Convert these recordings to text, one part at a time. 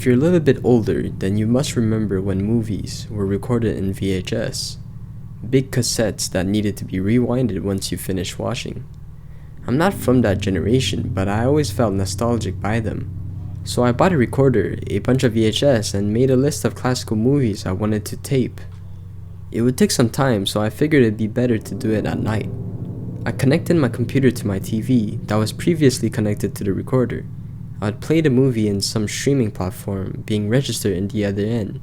If you're a little bit older, then you must remember when movies were recorded in VHS, big cassettes that needed to be rewinded once you finished watching. I'm not from that generation, but I always felt nostalgic by them. So I bought a recorder, a bunch of VHS, and made a list of classical movies I wanted to tape. It would take some time, so I figured it'd be better to do it at night. I connected my computer to my TV that was previously connected to the recorder. I would play the movie in some streaming platform being registered in the other end.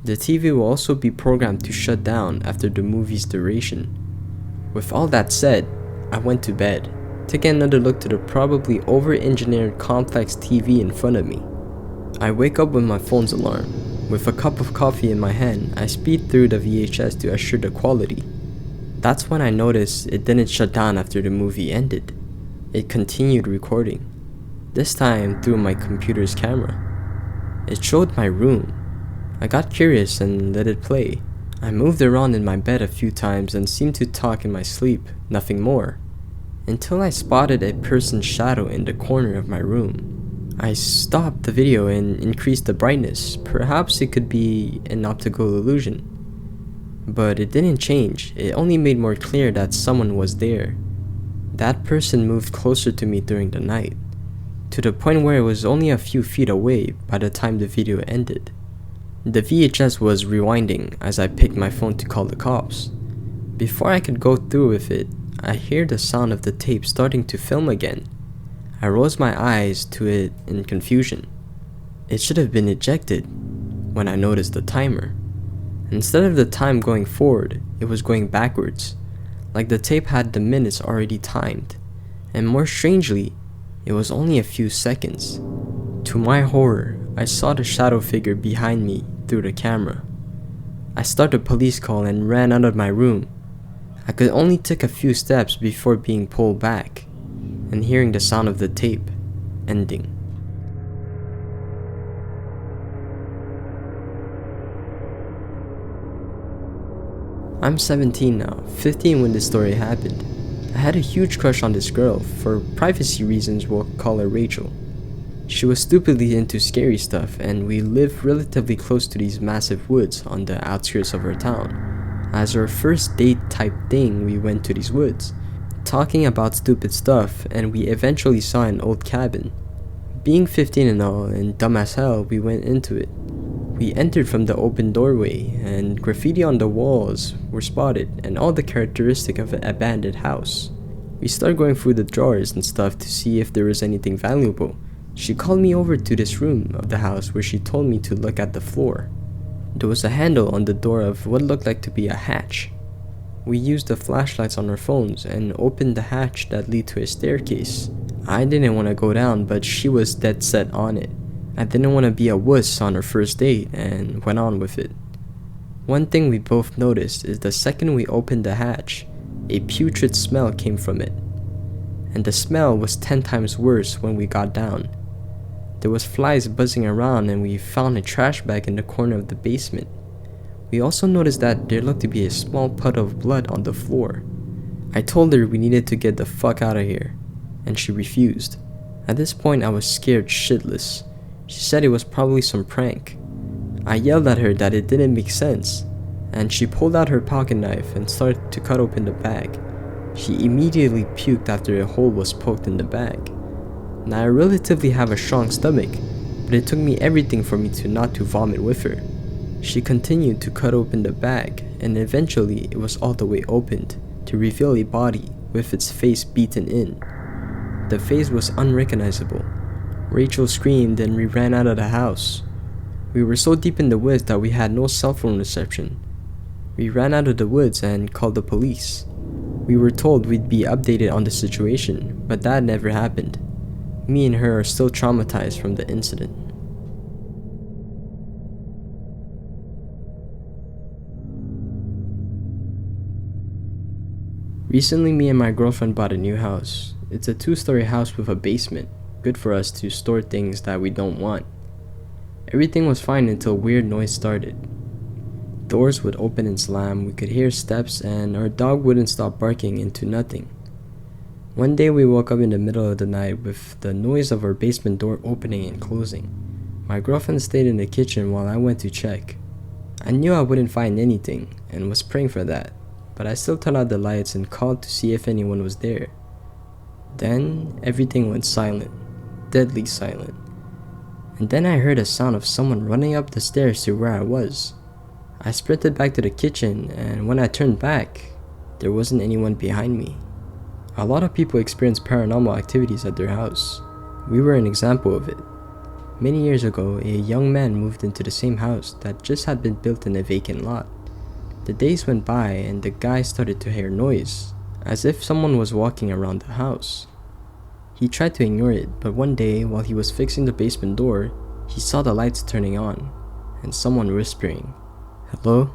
The TV will also be programmed to shut down after the movie's duration. With all that said, I went to bed, taking another look to the probably over-engineered complex TV in front of me. I wake up with my phone's alarm. With a cup of coffee in my hand, I speed through the VHS to assure the quality. That's when I noticed it didn't shut down after the movie ended. It continued recording, this time through my computer's camera. It showed my room. I got curious and let it play. I moved around in my bed a few times and seemed to talk in my sleep, nothing more, until I spotted a person's shadow in the corner of my room. I stopped the video and increased the brightness. Perhaps it could be an optical illusion. But it didn't change, it only made more clear that someone was there. That person moved closer to me during the night, to the point where it was only a few feet away by the time the video ended. The VHS was rewinding as I picked my phone to call the cops. Before I could go through with it, I hear the sound of the tape starting to film again. I rose my eyes to it in confusion. It should have been ejected when I noticed the timer. Instead of the time going forward, it was going backwards, like the tape had the minutes already timed, and more strangely, it was only a few seconds. To my horror, I saw the shadow figure behind me through the camera. I started a police call and ran out of my room. I could only take a few steps before being pulled back, and hearing the sound of the tape ending. I'm 17 now, 15 when this story happened. I had a huge crush on this girl. For privacy reasons, we'll call her Rachel. She was stupidly into scary stuff, and we lived relatively close to these massive woods on the outskirts of our town. As our first date type thing, we went to these woods, talking about stupid stuff, and we eventually saw an old cabin. Being 15 and all, and dumb as hell, we went into it. We entered from the open doorway, and graffiti on the walls were spotted, and all the characteristic of an abandoned house. We started going through the drawers and stuff to see if there was anything valuable. She called me over to this room of the house where she told me to look at the floor. There was a handle on the door of what looked like to be a hatch. We used the flashlights on our phones and opened the hatch that led to a staircase. I didn't want to go down, but she was dead set on it. I didn't want to be a wuss on our first date and went on with it. One thing we both noticed is the second we opened the hatch, a putrid smell came from it. And the smell was 10 times worse when we got down. There was flies buzzing around, and we found a trash bag in the corner of the basement. We also noticed that there looked to be a small puddle of blood on the floor. I told her we needed to get the fuck out of here, and she refused. At this point I was scared shitless. She said it was probably some prank. I yelled at her that it didn't make sense, and she pulled out her pocket knife and started to cut open the bag. She immediately puked after a hole was poked in the bag. Now I relatively have a strong stomach, but it took me everything for me to not to vomit with her. She continued to cut open the bag, and eventually it was all the way opened to reveal a body with its face beaten in. The face was unrecognizable. Rachel screamed and we ran out of the house. We were so deep in the woods that we had no cell phone reception. We ran out of the woods and called the police. We were told we'd be updated on the situation, but that never happened. Me and her are still traumatized from the incident. Recently, me and my girlfriend bought a new house. It's a 2-story house with a basement, good for us to store things that we don't want. Everything was fine until weird noise started. Doors would open and slam, we could hear steps, and our dog wouldn't stop barking into nothing. One day we woke up in the middle of the night with the noise of our basement door opening and closing. My girlfriend stayed in the kitchen while I went to check. I knew I wouldn't find anything and was praying for that, but I still turned out the lights and called to see if anyone was there. Then everything went silent, deadly silent. And then I heard a sound of someone running up the stairs to where I was. I sprinted back to the kitchen, and when I turned back, there wasn't anyone behind me. A lot of people experience paranormal activities at their house. We were an example of it. Many years ago, a young man moved into the same house that just had been built in a vacant lot. The days went by and the guy started to hear noise, as if someone was walking around the house. He tried to ignore it, but one day while he was fixing the basement door, he saw the lights turning on, and someone whispering, "Hello?"